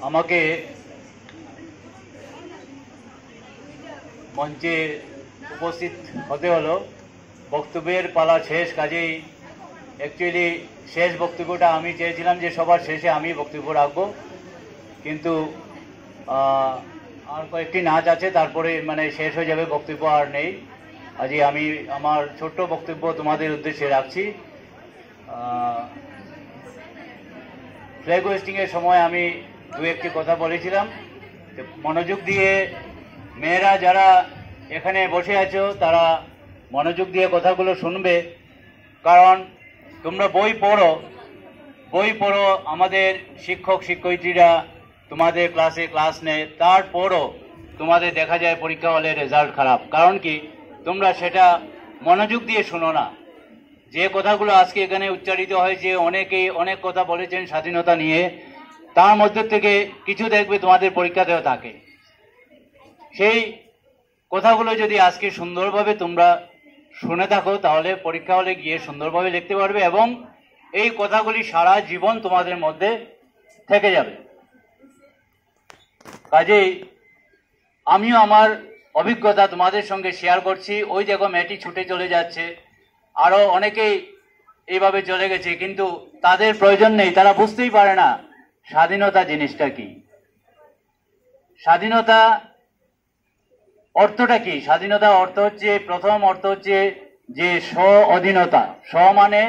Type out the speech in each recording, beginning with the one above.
আমাকে মঞ্চে উপস্থিত হতে হলো। বক্তব্যের পালা শেষ, কাজেই অ্যাকচুয়ালি শেষ বক্তব্যটা আমি চেয়েছিলাম যে সবার শেষে আমি বক্তব্য রাখবো, কিন্তু আর কয়েকটি নাচ আছে, তারপরে শেষ হয়ে যাবে, বক্তব্য আর নেই। আজকে আমি আমার ছোট্ট বক্তব্য তোমাদের উদ্দেশ্যে রাখছি। ফ্ল্যাগ হোয়েস্টিংয়ের সময় আমি দু একটি কথা বলেছিলাম, মনোযোগ দিয়ে মেয়েরা যারা এখানে বসে আছো তারা মনোযোগ দিয়ে কথাগুলো শুনবে, কারণ তোমরা বই পড়ো, আমাদের শিক্ষক শিক্ষয়িত্রীরা তোমাদের ক্লাসে ক্লাস নেয়, তারপরও তোমাদের দেখা যায় পরীক্ষা হলে রেজাল্ট খারাপ। কারণ কি, তোমরা সেটা মনোযোগ দিয়ে শুনো না। যে কথাগুলো আজকে এখানে উচ্চারিত হয়েছে, অনেকেই অনেক কথা বলেছেন স্বাধীনতা নিয়ে, তার মধ্যে থেকে কিছু দেখবে তোমাদের পরীক্ষাতেও থাকে। সেই কথাগুলো যদি আজকে সুন্দরভাবে তোমরা শুনে থাকো, তাহলে পরীক্ষা হলে গিয়ে সুন্দরভাবে লিখতে পারবে এবং এই কথাগুলি সারা জীবন তোমাদের মধ্যে থেকে যাবে। কাজেই আমিও আমার অভিজ্ঞতা তোমাদের সঙ্গে শেয়ার করছি। ওই দেখো মেয়েটি ছুটে চলে যাচ্ছে, আরো অনেকেই এইভাবে চলে গেছে, কিন্তু তাদের প্রয়োজন নেই, তারা বুঝতেই পারে না স্বাধীনতা জিনিসটা কি, স্বাধীনতা অর্থটা কি। স্বাধীনতা অর্থ হচ্ছে, প্রথম অর্থ হচ্ছে যে স্ব-অধীনতা। স্ব মানে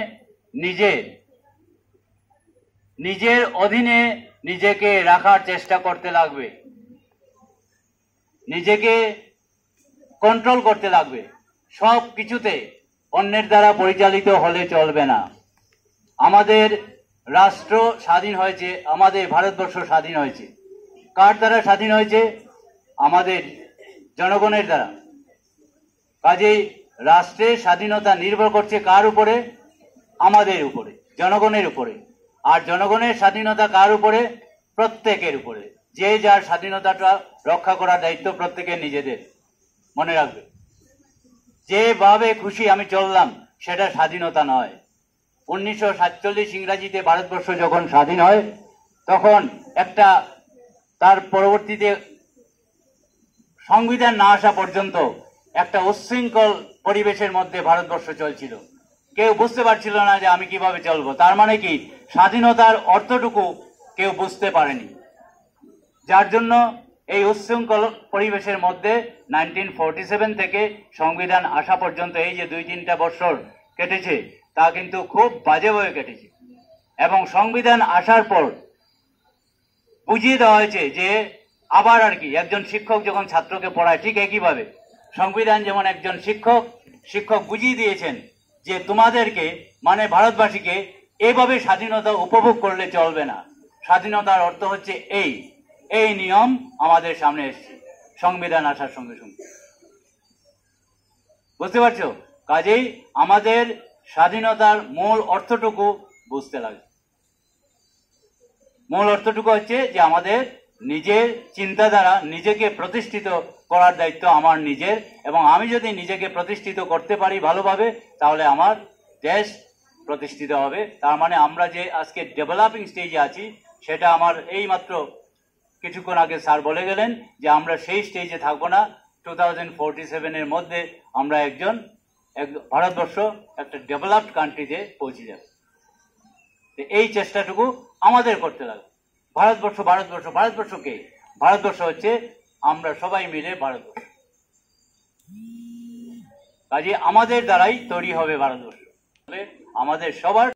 নিজের অধীনে নিজেকে রাখার চেষ্টা করতে লাগবে, নিজেকে কন্ট্রোল করতে লাগবে, সব কিছুতে অন্যের দ্বারা পরিচালিত হলে চলবে না। আমাদের রাষ্ট্র স্বাধীন হয়েছে, আমাদের ভারতবর্ষ স্বাধীন হয়েছে কার দ্বারা স্বাধীন হয়েছে? আমাদের জনগণের দ্বারা। কাজেই রাষ্ট্রের স্বাধীনতা নির্ভর করছে কার উপরে? আমাদের উপরে, জনগণের উপরে। আর জনগণের স্বাধীনতা কার উপরে? প্রত্যেকের উপরে। যে যার স্বাধীনতাটা রক্ষা করার দায়িত্ব প্রত্যেকের নিজেদের। মনে রাখবে, যেভাবে খুশি আমি চললাম সেটা স্বাধীনতা নয়। 1947 ইংরাজিতে ভারতবর্ষ যখন স্বাধীন হয়, তখন তার পরবর্তীতে সংবিধান না আসা পর্যন্ত একটা উচ্ছৃঙ্খল পরিবেশের মধ্যে ভারতবর্ষ চলছিল। কেউ বুঝতে পারছিল না যে আমি কিভাবে চলবো। তার মানে কি, স্বাধীনতার অর্থটুকু কেউ বুঝতে পারেনি। যার জন্য এই উচ্ছৃঙ্খল পরিবেশের মধ্যে 1947 থেকে সংবিধান আসা পর্যন্ত এই যে 2-3 বছর কেটেছে, তা কিন্তু খুব বাজেভাবে কেটেছে। এবং সংবিধান আসার পর বুঝিয়ে দেওয়া হয়েছে যে আবার আর কি, একজন শিক্ষক যখন ছাত্রকে পড়ায় ঠিক একইভাবে সংবিধান যেমন একজন শিক্ষক বুঝিয়ে দিয়েছেন যে তোমাদেরকে ভারতবাসীকে এইভাবে স্বাধীনতা উপভোগ করলে চলবে না। স্বাধীনতার অর্থ হচ্ছে এই নিয়ম আমাদের সামনে এসছে সংবিধান আসার সঙ্গে সঙ্গে। বুঝতে পারছো? কাজেই আমাদের স্বাধীনতার মূল অর্থটুকু বুঝতে লাগে। মূল অর্থটুকু হচ্ছে যে আমাদের নিজের চিন্তাধারা, নিজেকে প্রতিষ্ঠিত করার দায়িত্ব আমার নিজের, এবং আমি যদি নিজেকে প্রতিষ্ঠিত করতে পারি ভালোভাবে, তাহলে আমার দেশ প্রতিষ্ঠিত হবে। তার মানে আমরা যে আজকে ডেভেলপিং স্টেজে আছি, সেটা আমার এই মাত্র কিছুক্ষণ আগে স্যার বলে গেলেন যে আমরা সেই স্টেজে থাকবো না। 2047 মধ্যে আমরা ভারতবর্ষ একটা ডেভেলপড কান্ট্রিতে পৌঁছে যাবে। এই চেষ্টাটুকু আমাদের করতে লাগবে। ভারতবর্ষ কে? ভারতবর্ষ হচ্ছে আমরা সবাই মিলে ভারতবর্ষ। কাজে আমাদের দ্বারাই তৈরি হবে ভারতবর্ষ। আমাদের সবার